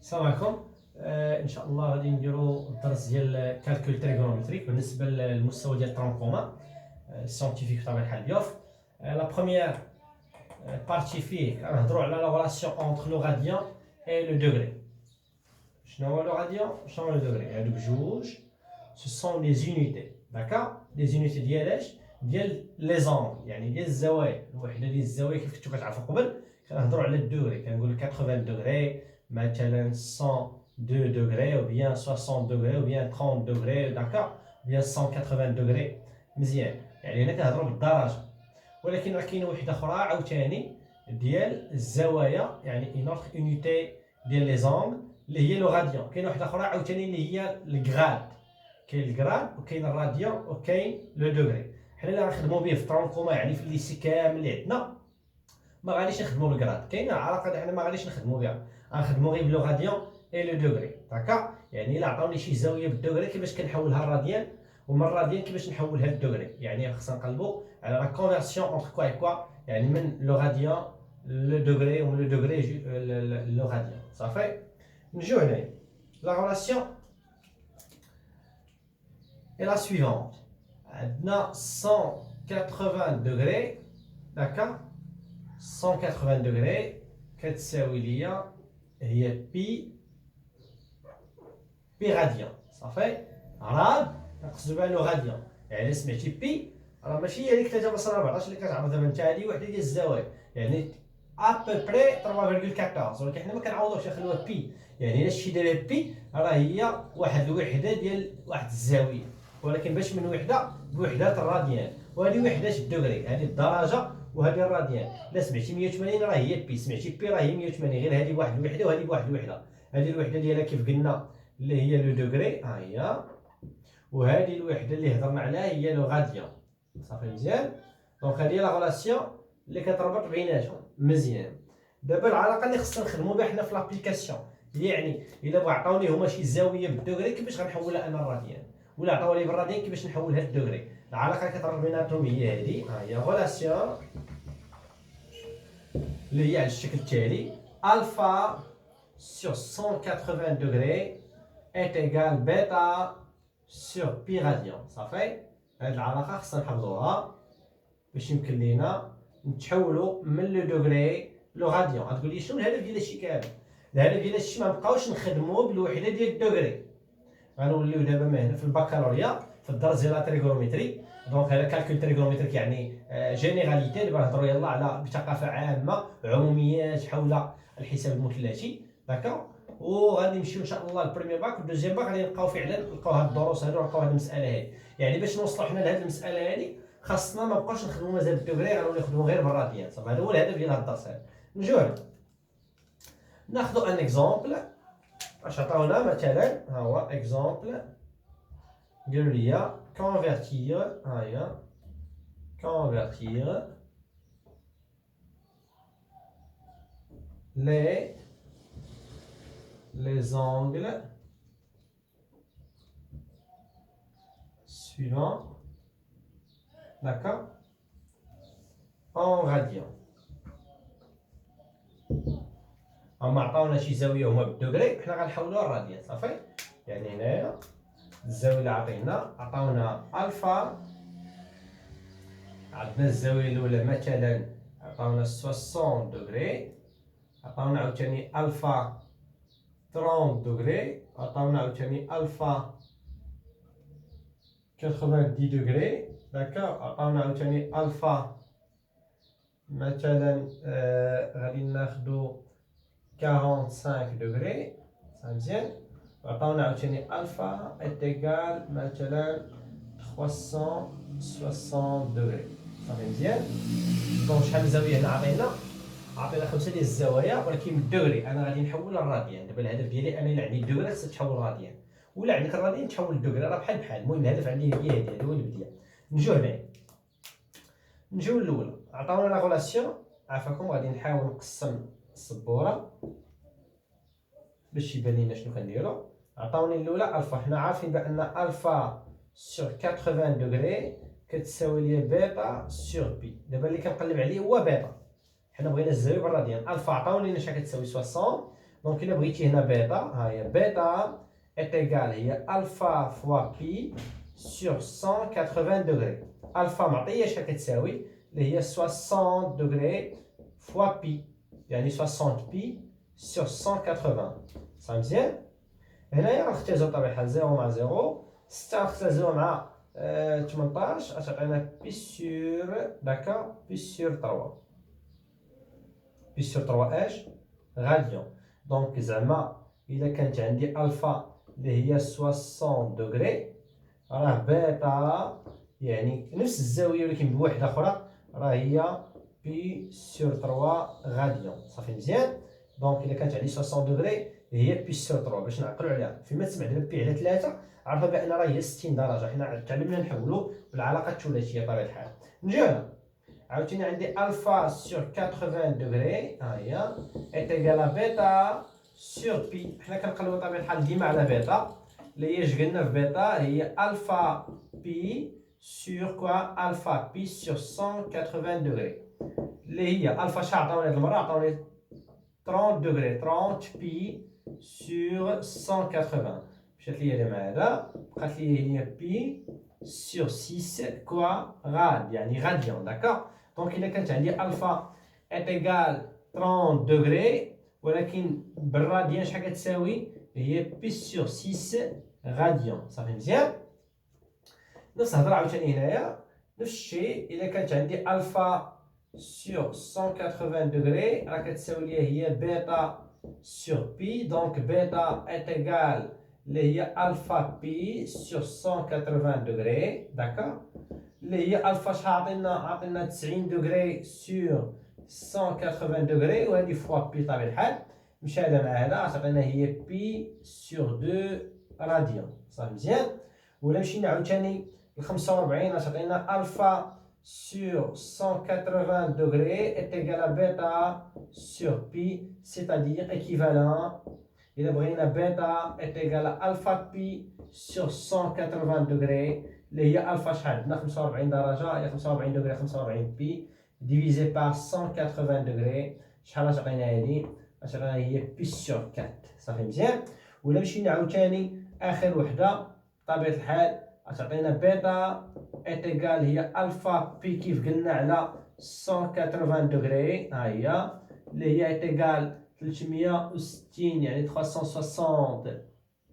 السلام عليكم. ان شاء الله غادي نديرو الدرس ديال كالكول تريغونومتريك بالنسبه للمستوى ديال الطرون كومان سيانتيفيك بطبيعه الحال بيوف. لا بروميير بارتي فيه كنهضروا على لا ريلاسيون اونتر لو غاديان اي لو دوغري. شنو هو لو غاديان شنو هو لو دوغري؟ هادوك جوج سو سون لي زونيتي، داكا؟ لي زونيتي ديالاش؟ ديال لي زونغ، يعني ديال الزوايا. الوحده ديال الزاويه كيف كنتو كتعرفوا قبل كنهضروا على الدوغري، كنقولوا 80 دوغري مثلا 102 دوغري ou bien 60 دوغري ou bien 30 دوغري، داكا؟ ou bien 180 دوغري. مزيان، يعني هنا كنهضروا بالدرجه. ولكن راه كاينه وحده اخرى عاوتاني ديال الزوايا، يعني اون اوتر اونيتي ديال لي زونغ اللي هي لو غاديان. كاينه وحده اخرى عاوتاني اللي هي الكراد. كاين الكراد وكاين الراديان وكاين لو دوغري. حنا اللي غنخدموا به في الطرون كومان، يعني في الليسي كامل اللي عندنا، ما غاديش نخدموا بالكراد. كاينه علاقه حنا ما غاديش نخدموا بها، غنخدموا غير بلو غاديان اي لو دوغري، داكا؟ يعني الا عطاوني شي زاويه بالدوغري كيفاش كنحولها الراديان، ومن الراديان كيفاش نحولها للدوغري. يعني خصنا نقلبوا على لا كونفيرسيون اونتر كوا اي كوا، يعني من لو غاديان لو دوغري ومن لو دوغري لو غاديان. صافي، نجيو هنايا. لا ريلاسيون اي لا سويفونت. عندنا 180 دوغري، داكا؟ 180 دوغري كتساوي ليا هي بي غاديان. صافي، راد نقصدو بها لو غاديان. يعني سمعتي بي راه ماشي هي ديك 3.14 اللي كتعرف دابا نتا، هادي وحده ديال الزوايا، يعني ابوبري 3.14، ولكن حنا ما كنعوضوش نخليوها بي. يعني الا شتي دابا بي راه هي واحد الوحده ديال واحد الزاويه، ولكن باش من وحده بوحدات الراديان، وهذه وحدات الدوغري، هذه الدرجه وهذه الراديان. الا سمعتي 180 راه هي بي، سمعتي بي راه هي 180، غير هذه بواحد الوحده وهذه بواحد الوحده. هذه الوحده ديالها كيف قلنا اللي هي لو دوغري، ها هي، وهذه الوحده اللي هضرنا عليها هي لو غاديان. صافي مزيان. دونك هذه لا ريلاسيون اللي كتربط بيناتهم. مزيان. دابا العلاقه اللي خصنا نخدموا بها حنا في لابليكاسيون، يعني الا بغا عطاوني هما شي زاويه بالدوغري كيفاش غنحولها انا الراديان، ولا عطاوني بالراديان كيفاش نحولها للدوغري. العلاقه اللي كتربط بيناتهم هي هذه، ها هي ريلاسيون اللي هي على الشكل التالي: الفا sur 180 degrés est égal bêta sur pi radian. صافي، هاد العلاقه خصنا نحفظوها باش يمكن لينا نتحولوا من لو دوغري لو غاديان. غتقول لي شنو الهدف ديال هادشي كامل؟ الهدف ديال هادشي ما نبقاوش نخدموا بالوحده ديال الدوغري. غنوليو دابا من هنا في البكالوريا في الدرس ديال لا تريغونومتري. دونك هذا كالكول تريغونومتريك يعني جينيراليتي. دابا نهضروا يلاه على بثقافه عامه، عموميات حول الحساب المثلثي، داكا؟ وغادي نمشيو ان شاء الله للبريمير باك والدوزيام باك، غادي نلقاو فعلا نلقاو هاد الدروس هادو ونلقاو هاد المساله هادي. يعني باش نوصلوا حنا لهاد المساله هادي خاصنا ما بقاوش نخدموا مازال بالدوغري، غنوليو نخدموا غير بالراديان. صافي، هذا هو الهدف ديال هاد الدرس هذا. نجيو هنا ناخذ ان اكزومبل. اش عطاونا مثلا؟ ها هو اكزومبل، قالوا لي convertir, ها هي convertir les angles suivants, d'accord, en radian. هما عطاونا شي زاويه هما بالدوغري، حنا غنحولوها للراديان. صافي، يعني هنايا الزاويه اللي عطاونا الفا، عندنا الزاويه الاولى مثلا عطاونا 60 دوغري، عطاونا عاوتاني الفا 30 دوغري، عطاونا عاوتاني الفا 90 دوغري، داكا؟ عطاونا عاوتاني الفا مثلا غادي ناخدو 45 دوغري. مزيان. عطاونا عاوتاني الفا ايتيغال مثلا 360 دوغري. صافي مزيان. دونك شحال من زاويه هنا عطينا 5 ديال الزوايا، ولكن بالدوغري انا غادي نحول للراديان. دابا الهدف ديالي انا الا عندي الدوغري خصها تحول للراديان، ولا عندك الراديان تحول للدوغري، راه بحال بحال. المهم الهدف عندي هي هادي، هذا هو اللي بديا. نجيو هنايا، نجيو الاولى. عطاونا لا غولاسيون، عافاكم غادي نحاول نقسم السبوره باش يبان لينا شنو كنديرو. عطاوني الاولى الفا، حنا عارفين بان الفا سور 80 دوغري كتساوي ليا بيتا سور بي. دابا اللي كنقلب عليه هو بيتا، حنا بغينا الزاويه بالراديان. الفا عطاوني لينا شحال كتساوي 60، دونك إلا بغيتي هنا بيتا، ها هي بيتا est égal هي ألفا فوا بي sur 180 دوغري. ألفا معطية شحال كتساوي اللي هي 60 دوغري فوا بي، يعني 60 بي sur 180. صافي مزيان؟ هنايا غنختازو بطبيعة الحال 0 مع 0، 6 غنختازوها مع 18 غتعطينا بي سور داكا بي سور 3. بي سور 3 اش غاديون. دونك زعما إلا كانت عندي ألفا اللي هي 60 دوغري، راه بيتا يعني نفس الزاوية ولكن بوحدة أخرى، راه هي بي سور 3 غاديون. صافي مزيان؟ دونك إلا كانت عندي 60 دوغري هي بي سور 3 باش نعقلو عليها. فيما تسمع دابا بي على 3 عرفوا بأن راه هي 60 درجة، حنا تعلمنا نحولو بالعلاقة الثلاثية بطبيعة الحال. نجيو هنا عاوتاني عندي ألفا سور 80 دوغري، ها هي إيت إيكال بيتا سور بي. حنا كنقلبو بطبيعة الحال ديما على بيتا اللي هي اش قلنا في بيتا هي ألفا بي سور كوا ألفا بي سور 180 دوغري، اللي هي ألفا شحال عطاوني هاد المرة؟ عطاوني 30 دوغري، 30 بي سور 180. مشات ليا مع هذا بقات لي هي بي سور 6 كوا غاد يعني غاديون. داكوغ. دونك إلا كانت عندي ألفا إيت إيكال 30 دوغري ولكن بالراديان شحال كتساوي؟ هي بي سور 6 غاديون. صافي مزيان؟ نفس الهضره عاوتاني هنايا نفس الشيء. إلا كانت عندي ألفا سور 180 دوغري راه كتساوي ليا هي بيتا سور بي، دونك بيتا إيت إيكال اللي هي ألفا بي سور 180 دوغري. داكوغ. اللي هي ألفا شحال عطينا 90 دوغري سور 180 دوغري، وهادي فوا بي بطبيعة الحال مشى هذا مع هذا غتعطينا هي بي سور 2 راديون. صافي مزيان؟ ولا مشينا عاوتاني ل 45 غتعطينا ألفا سور 180 دوغري إيت إيكال بيتا سور بي، سيتادير إكيفالون. إلا بغينا بيتا إيت إيكال ألفا بي سور 180 دوغري اللي هي ألفا شحال عندنا 45 درجة، هي 45 دوغري 45 بي ديفيزي بار 180 دوغري شحال غتعطينا هادي؟ غتعطينا هي بي سور 4. صافي مزيان؟ ولا مشينا عاوتاني آخر وحدة بطبيعة الحال غتعطينا بيتا إيت إيكال هي ألفا بي كيف قلنا على 180 دوغري، ها هي اللي هي إيت إيكال 360 يعني 360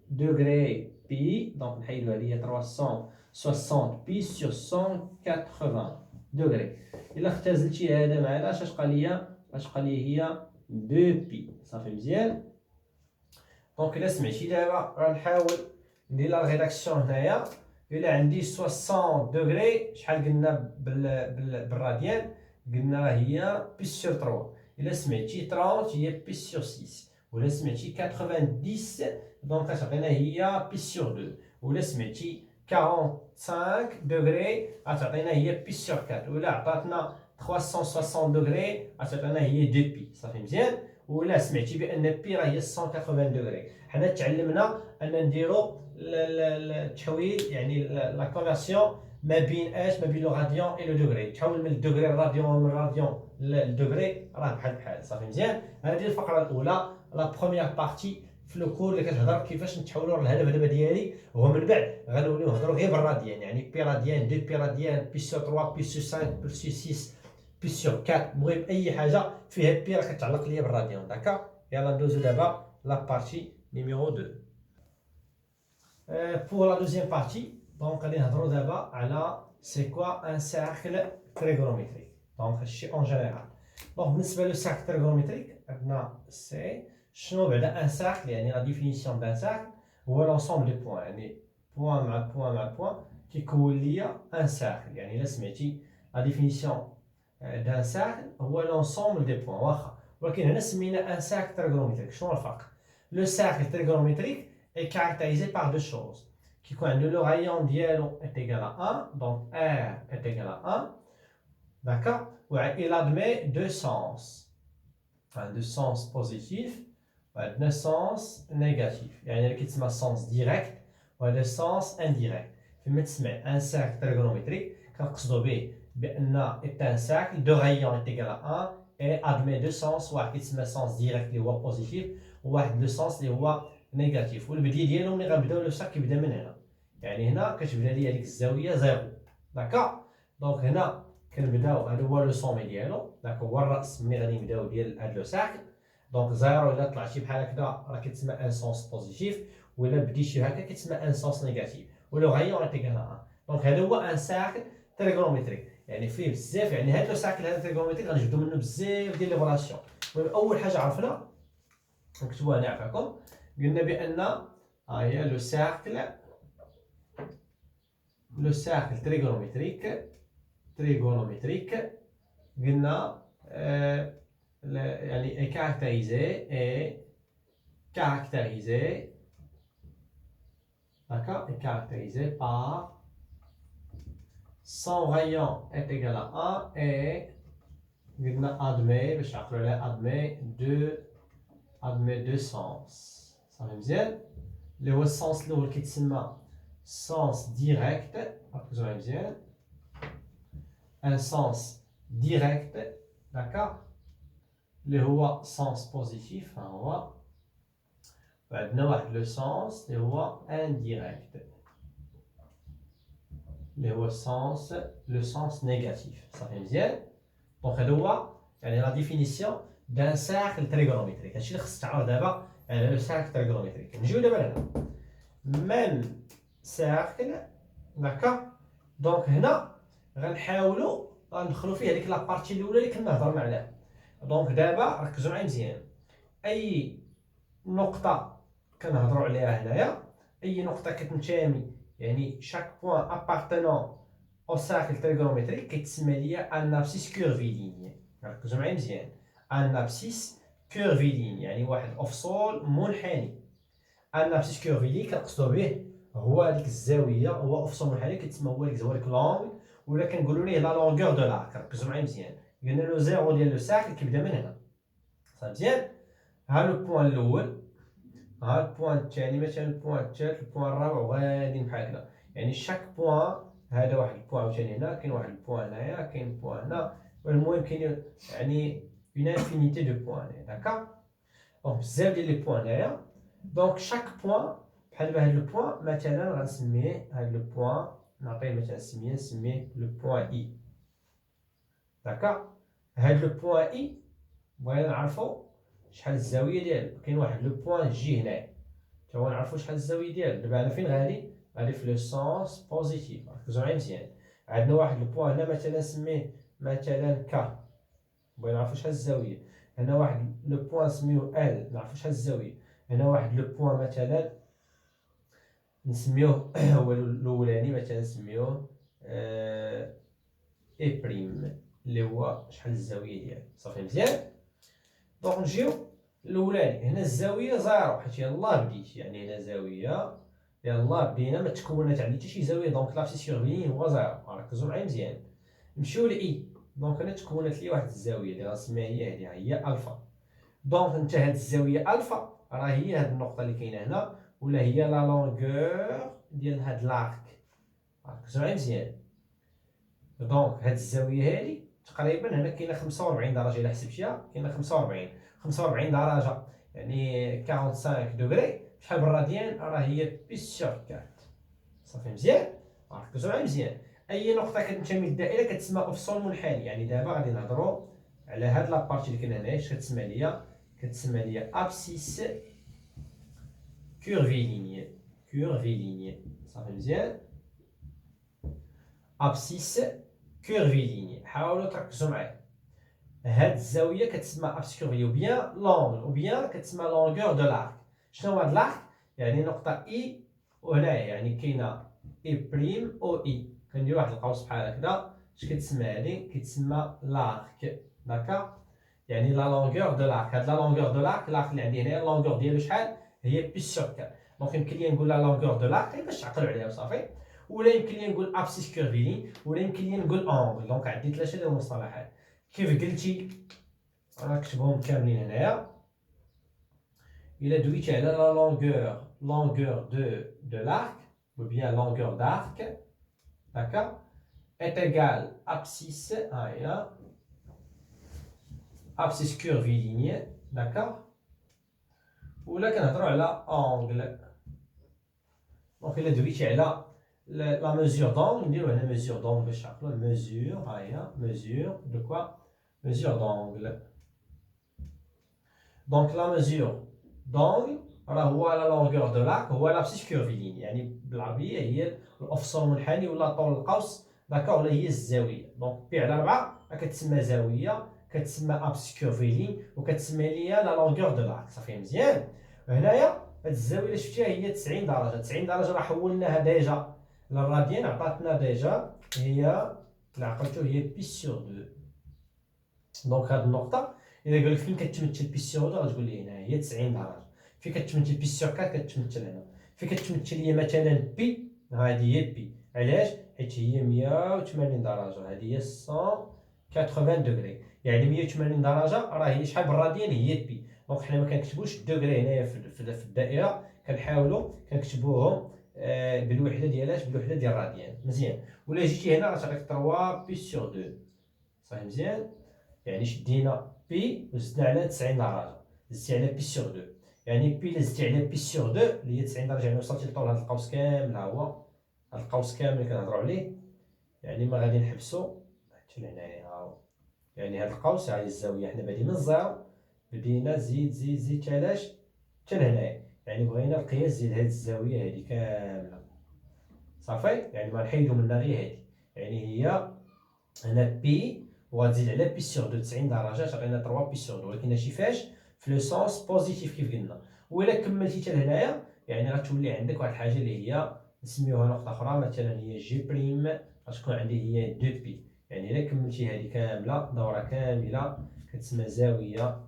دوغري بي، دونك نحيدو هادي هي 360 بي سور 180 دوغري. إلا اختزلتي هذا مع هذا اش تبقى ليا؟ غتبقى ليا هي 2 بي. صافي مزيان؟ دونك إلا سمعتي دابا غنحاول ندير لا ريداكسيون هنايا. إلا عندي 60 دوغري شحال قلنا بالراديان؟ قلنا راه هي بي سور 3. إلا سمعتي 30 هي بي سور 6، ولا سمعتي 90 دونك غتعطينا هي بي سور 2، ولا سمعتي 45 دوغري غتعطينا هي بي سور 4، ولا عطاتنا 360 دوغري غتعطينا هي 2 بي. صافي مزيان؟ ولا سمعتي بان بي راه هي 180 دوغري. حنا تعلمنا ان نديرو التحويل يعني لا كونفيرسيون ما بين اش؟ ما بين لو راديون اي لو دوغري. تحول من الدوغري للراديون ومن الراديون للدوغري راه بحال. صافي مزيان؟ هذه الفقره الاولى لا بروميير بارتي في لو كور اللي كتهضر كيفاش نتحولوا الهدف دابا ديالي، ومن بعد غنوليو نهضروا غير بالراديان يعني بي راديان 2 بي راديان بي سور 3 بي سور 5 بي سور 6 بي سور 4. المهم اي حاجه فيها بي راه كتعلق ليا بالراديان. داكا. يلا ندوزو دابا لا بارتي نيميرو 2. Pour la deuxième partie, donc غادي نهضروا دابا على c'est quoi un cercle trigonométrique. donc هادشي en général. donc بالنسبه لو cercle trigonométrique عندنا سي شنو بعدا ان cercle يعني la définition d'un cercle هو l'ensemble des points يعني point مع point مع point كيكون ليا un cercle. يعني الا سمعتي la définition d'un cercle هو l'ensemble des points واخا، ولكن هنا سمينا un cercle trigonométrique. شنو الفرق؟ le cercle trigonométrique est caractérisé par deux choses. Qui quand le rayon dialogue est égal à 1, donc R est égal à 1, d'accord? Ouais, il admet deux sens. Enfin, deux sens positifs, ouais, deux sens négatifs. Il y a un sens direct ou deux sens indirect. Un cercle trigonométrique, quand on est un cercle, deux rayons est égal à 1 et admet deux sens, ou un sens direct ou positif, وواحد لو سونس اللي هو نيجاتيف. والبدايه ديالو ملي غنبداو لو ساك كيبدا من هنا، يعني هنا كتبدا لي هذيك الزاويه زيرو. داكا دونك هنا كنبداو، هذا هو لو سومي ديالو، داك هو الراس ملي غادي نبداو ديال هاد لو ساك. دونك زيرو الا طلعتي بحال هكذا راه كتسمى ان سونس بوزيتيف، ولا بديتي هكا كتسمى ان سونس نيجاتيف، ولو غايون ايتيكال 1. دونك هذا هو ان ساكل تريغونومتريك، يعني فيه بزاف، يعني هاد لو ساكل هذا تريغونومتريك غنجبدو منه بزاف ديال لي فولاسيون. المهم اول حاجه عرفنا نكتبوها هنا عفاكم، قلنا بان ها هي لو ساكل تريغونومتريك قلنا يعني est caractérisé d'accord, est caractérisé par son rayon est égal à 1 et قلنا admet deux sens. صافي مزيان. اللي هو السونس الاول كيتسمى sens direct، ركزوا معايا مزيان، un sens direct d'accord، اللي هو sens positif. ها هو عندنا واحد لو سونس اللي هو indirect اللي هو السونس لو سونس نيجاتيف. صافي مزيان. دونك هذا هو يعني لا ديفينيسيون دان سيركل تريغونومتريك. هادشي اللي خصك تعرف دابا على لو سيركل تريغونومتريك. نجيو دابا لهنا ميم سيركل داكا. دونك هنا غنحاولوا غندخلوا فيه هذيك لابارتي الاولى اللي كنا هضرنا عليها. دونك دابا ركزوا معايا مزيان، اي نقطه كنهضروا عليها هنايا، اي نقطه كتنتمي يعني شاك بوين ابارتونون او سيركل تريغونومتريك كيتسمى ليا ان ابسيس كيرفيليني. ركزوا معايا مزيان، ان ابسيس كيرفيليني يعني واحد افصول منحني. ان ابسيس كيرفيليني كنقصدو به هو هذيك الزاويه، هو افصول منحني كيتسمى هو ديك لونغ، ولا كنقولوا ليه لا لونغور دو لاك. ركزوا معايا مزيان، قلنا لو زيرو ديال لو سيركل كيبدا من هنا. صافي مزيان. ها لو بوين الاول، ها البوان الثاني، مثلا البوان الثالث، البوان الرابع، وغاديين بحال هكذا. يعني شاك بوان، هذا واحد البوان عاوتاني هنا، كاين واحد البوان هنايا، كاين بوان هنا، المهم كاين يعني اون انفينيتي دو بوان. داكا دونك بزاف ديال لي بوان هنايا. دونك شاك بوان بحال دابا هاد لو بوان مثلا غنسميه هاد لو بوان، نعطيه مثلا نسميه لو بوان اي. داكا هاد لو بوان اي بغينا نعرفو شحال الزاويه ديالو. كاين واحد لو بوان جي هنايا تا هو نعرفو شحال الزاويه ديالو. دابا انا فين غادي في لو سونس بوزيتيف. ركزوا معايا مزيان، عندنا واحد لو بوان هنا مثلا نسميه مثلا كا، بغينا نعرفو شحال الزاويه. هنا واحد لو بوان سميوه ال، نعرفو شحال الزاويه. هنا واحد لو بوان مثلا نسميوه هو الاولاني مثلا نسميوه اي بريم اللي هو شحال الزاويه ديالو. صافي مزيان. دونك نجيو الاولاني، هنا الزاويه زيرو حيت يلاه بديت، يعني هنا زاويه يلاه بدينا ما تكونات عندي حتى شي زاويه، دونك لابسيس سيرفيني هو زيرو. ركزوا معايا مزيان. نمشيو لاي، دونك هنا تكونات لي واحد الزاويه اللي غنسميها هي هذه، هي الفا. دونك انت هاد الزاويه الفا راه هي هاد النقطه اللي كاينه هنا، ولا هي لا لونغور ديال هاد لارك. ركزوا معايا مزيان. دونك هاد الزاويه هادي تقريبا هنا كاينه 45 درجه الا حسبتيها، كاينه 45 درجه يعني 45 دوغري شحال بالراديان، راه هي بيس سور 4. صافي مزيان. ركزوا معايا مزيان، اي نقطه كتنتمي للدائره كتسمى افصول منحني. يعني دابا غادي نهضروا على هاد لابارتي اللي كاينه هنايا، اش كتسمى ليا؟ كتسمى ليا ابسيس كيرفيليني. صافي مزيان، ابسيس كيرفيليني. حاولوا تركزوا معايا، هاد الزاويه كتسمى ابسيس كيرفيليني، او بيان لونغ، او بيان كتسمى لونغور دو لارك. شنو هو هاد لارك؟ يعني نقطه اي، وهنايا يعني كاينه اي بريم او اي، كندير واحد القوس بحال هكذا. اش كتسمى هادي؟ كتسمى لارك. داكا يعني لا لونغور دو لارك. هاد لا لونغور دو لارك، لارك اللي عندي هنايا اللونغور ديالو شحال؟ هي بيس سور 4. دونك يمكن لي نقول لا لونغور دو لارك باش تعقلوا عليها وصافي، ولا يمكن لي نقول ابسيس كيرفيلي، ولا يمكن لي نقول اونغل. دونك عندي ثلاثه ديال المصطلحات كيف قلتي، نكتبهم كاملين هنايا. الا دويتي على لا لونغور دو لارك ou bien longueur d'arc, d'accord, est égal abscisse, abscisse curviligne, d'accord, ولا كنهضروا على اونغل. دونك الا دويتي على لا mesure d'angle نديرو هنا mesure d'angle باش تعقلوا mesure. ها هي mesure de quoi mesure d'angle. دونك لا mesure d'angle راه هو لا longueur de l'arc هو l'abscisse curviligne، يعني بالعربيه هي الافصل المنحني ولا طول القوس داكوغ ولا هي الزاويه. دونك بي على 4 كتسمى زاويه، كتسمى ابسيس كورفيلين، وكتسمى ليا لا لونغور دو لارك. صافي مزيان. هنايا هاد الزاويه اللي شفتيها هي 90 درجه. 90 درجه راه حولناها ديجا للراديان، عطاتنا ديجا هي اللي عقلتو هي بي سور 2. دونك هاد النقطه الا قال لك فين كتمثل بي سور 2 غتقول لي هنا هي 90 درجه. فين كتمثل بي سور 4 كتمثل هنا. فين كتمثل هي مثلا بي، هادي هي بي. علاش؟ حيت هي 180 درجه، هادي هي 180 دوغري. يعني 180 درجه راه هي شحال بالراديان هي بي. دونك حنا ما كنكتبوش الدوغري هنايا في الدائره، كنحاولوا كنكتبوهم بالوحده ديالاش، بالوحده ديال الراديان. مزيان. ولا جيتي هنا غتعطيك 3 بي سور 2. صافي مزيان. يعني شدينا بي وزدنا على 90 درجه، زدتي على بي سور 2. يعني بي اللي زدتي على بي سور 2 اللي هي 90 درجه، يعني وصلتي لطول هذا القوس كامل. ها هو هذا القوس كامل اللي كنهضروا عليه. يعني ما غادي نحبسوا حتى لهنايا. ها هو يعني هذا القوس، هذه الزاويه حنا بادئين من الزيرو، بدينا زيد زيد زيد تالاش حتى لهنايا. يعني بغينا القياس ديال هذه الزاويه هذه كامله. صافي. يعني ما نحيدوا منها غير هذه. يعني هي هنا بي وغتزيد على بي سور 2 90 درجه تعطينا 3 بي سور 2، ولكن هادشي فاش في لو سونس بوزيتيف كيف قلنا. وإلا كملتي حتى لهنايا يعني غتولي عندك واحد الحاجه اللي هي نسميوها نقطه اخرى، مثلا هي جي بريم، غتكون عندي هي 2 بي. يعني الا كملتي هذه كامله دوره كامله كتسمى زاويه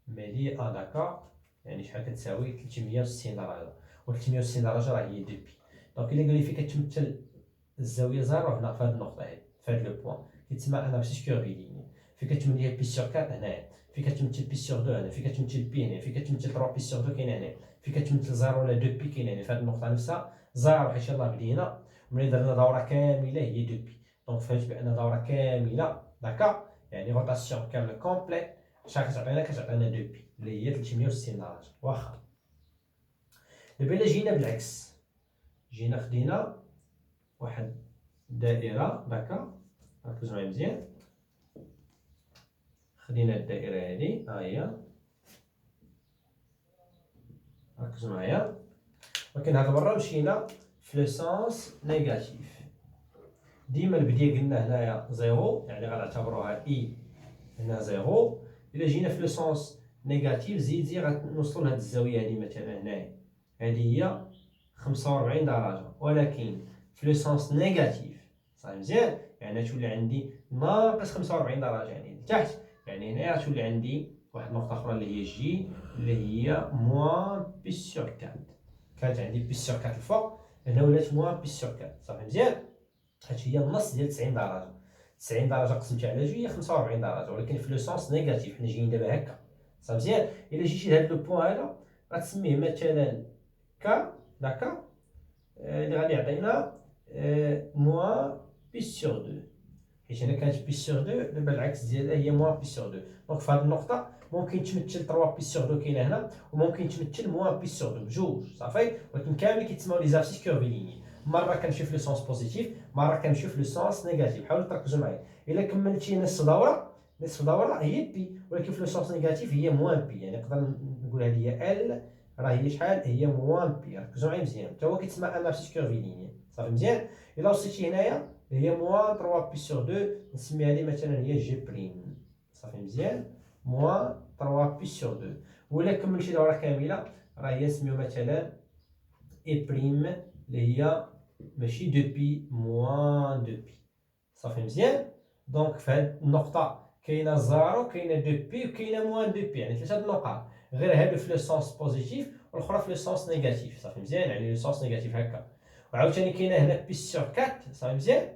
مليئه. داكا. يعني شحال كتساوي 360 درجه، و 360 درجه راه هي 2 بي. دونك الا قال لي فين كتمثل الزاويه زيرو هنا في هذه النقطه هذه، في هذا لو بوين كيتسمى انا ابسيس كورفيليني. فين كتمثل بي سور 4 هنايا، فين كتمثل بي سور 2 هنا، فين كتمثل بي هنا، فين كتمثل 3 بي سور 2 كاين هنا، فين كتمثل زيرو ولا 2 بي كاين هنا في هذه النقطه نفسها. زيرو حيت يلاه بدينا ملي درنا دوره كامله هي 2 بي. دونك فهمت بان دوره كامله داكا يعني روتاسيون كامله كومبليت شحال كتعطينا؟ كتعطينا 2 بي اللي هي 360 درجه. واخا دابا الا جينا بالعكس، جينا خدينا واحد دائره داكا، ركزوا معايا مزيان. خدينا الدائره هذه ها هي، ركزوا معايا. ولكن هاد المره مشينا في لو سونس نيجاتيف. ديما البدايه قلنا هنايا زيرو، يعني غنعتبروها اي هنا زيرو. الا جينا في لو سونس نيجاتيف زيد غنوصلوا لهاد الزاويه هذه مثلا هنايا، هذه هي 45 درجه. ولكن في لو سونس نيجاتيف صافي مزيان، يعني تولي عندي ناقص 45 درجه يعني لتحت. يعني هنا غتولي عندي واحد النقطه اخرى اللي هي جي، اللي هي موان بي سور 4. كانت عندي بي سور 4 الفوق، هنا ولات موان بي سور 4. صافي مزيان. هادشي هي النص ديال 90 درجه. 90 درجه قسمتها على جوج هي 45 درجه، ولكن في لو سونس نيجاتيف حنا جايين دابا هكا. صافي مزيان. الا جيتي لهاد لو بوين هذا غتسميه مثلا ك داكا، اللي غادي يعطينا موان بي سور 2، حيت هنا كانت بي سور 2 دابا العكس ديالها هي موان بي سور 2. دونك في هاد النقطه ممكن تمثل 3 بي سور 2 كاينه هنا، وممكن تمثل موان بي سور 2 بجوج. صافي. ولكن كامل كيتسموا لي زابسيس كورفيليني. مره كنمشيو في لو سونس بوزيتيف، مره كنمشيو في لو سونس نيجاتيف. حاولوا تركزوا معايا. الا كملتي نصف دوره، نصف دوره هي بي، ولكن في لو سونس نيجاتيف هي موان بي. يعني نقدر نقول هذه هي ال، راه هي شحال؟ هي موان بي. ركزوا معايا مزيان، حتى هو كيتسمى انابسيس كورفيليني. صافي مزيان. الا وصلتي هنايا هي موان 3 بي سور 2، نسميها لي مثلا هي جي بريم. صافي مزيان. موان 3 بي سور 2. ولا كملتي دوره كامله راه هي نسميو مثلا اي بريم، اللي هي ماشي 2 بي، موان 2 بي. صافي مزيان. دونك في هاد النقطه كاينه زيرو، كاينه 2 بي، وكاينه موان 2 بي. يعني ثلاثه النقاط، غير هادو في لو سونس بوزيتيف والاخرى في لو سونس نيجاتيف. صافي مزيان. يعني لو سونس نيجاتيف هكا. وعاوتاني كاينه هنا بي سور 4. صافي مزيان.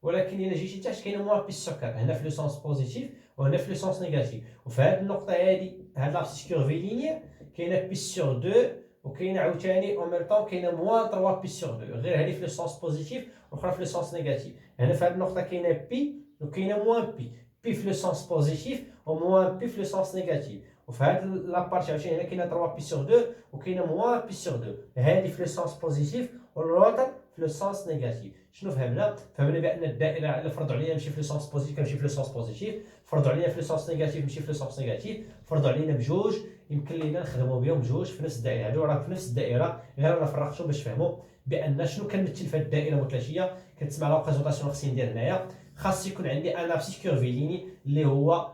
ولكن الا جيتي لتحت كاينه موان بي سور 4 هنا في لو سونس بوزيتيف وهنا في لو سونس نيجاتيف. وفي هاد النقطه هادي هاد لابسيس كورفيلينيير كاينه بي سور 2، وكاينه عاوتاني اون ميم طون كاينه موان 3 بي سور 2، غير هادي في لو سونس بوزيتيف والاخرى في لو سونس نيجاتيف. هنا في هاد النقطه كاينه بي وكاينه موان بي، بي في لو سونس بوزيتيف وموان بي في لو سونس نيجاتيف. وفي هاد لابارتي عاوتاني هنا كاينه 3 بي سور 2 وكاينه موان بي سور 2. هادي في لو سونس بوزيتيف والروتر في لو سونس نيجاتيف. شنو فهمنا؟ فهمنا بان الدائره الا فرضوا علينا نمشي في لو سونس بوزيتيف كنمشي في لو سونس بوزيتيف، فرضوا علينا في لو سونس نيجاتيف نمشي في لو سونس نيجاتيف، فرضوا علينا بجوج يمكن لينا نخدموا بهم بجوج في نفس الدائره. هادو راه في نفس الدائره، غير انا فرقتهم باش تفهموا بان شنو كنمثل في هاد الدائره المثلثيه. كتسمع لا بريزونطاسيون خصني ندير هنايا، خاص يكون عندي ان ابسيس كيرفيليني اللي هو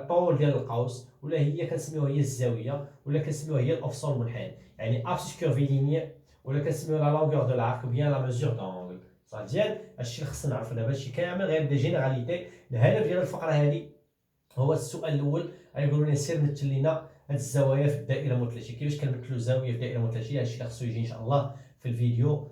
طول ديال القوس، ولا هي كنسميوها هي الزاويه، ولا كنسميوها هي الاوفسون المنحنى، يعني ابسيس كيرفيليني، ولا كنسميوها لا لونغور دو لارك ou bien لا mesure دونغل. صافي مزيان، هادشي اللي خصنا نعرفو دابا، هادشي كامل غير دي جينيراليتي. الهدف ديال الفقره هادي هو السؤال الاول، غيقولوا لنا سير مثل لنا هاد الزوايا في الدائره المثلثيه، كيفاش كنمثلوا زاويه في الدائره المثلثيه. هادشي اللي خصو يجي ان شاء الله في الفيديو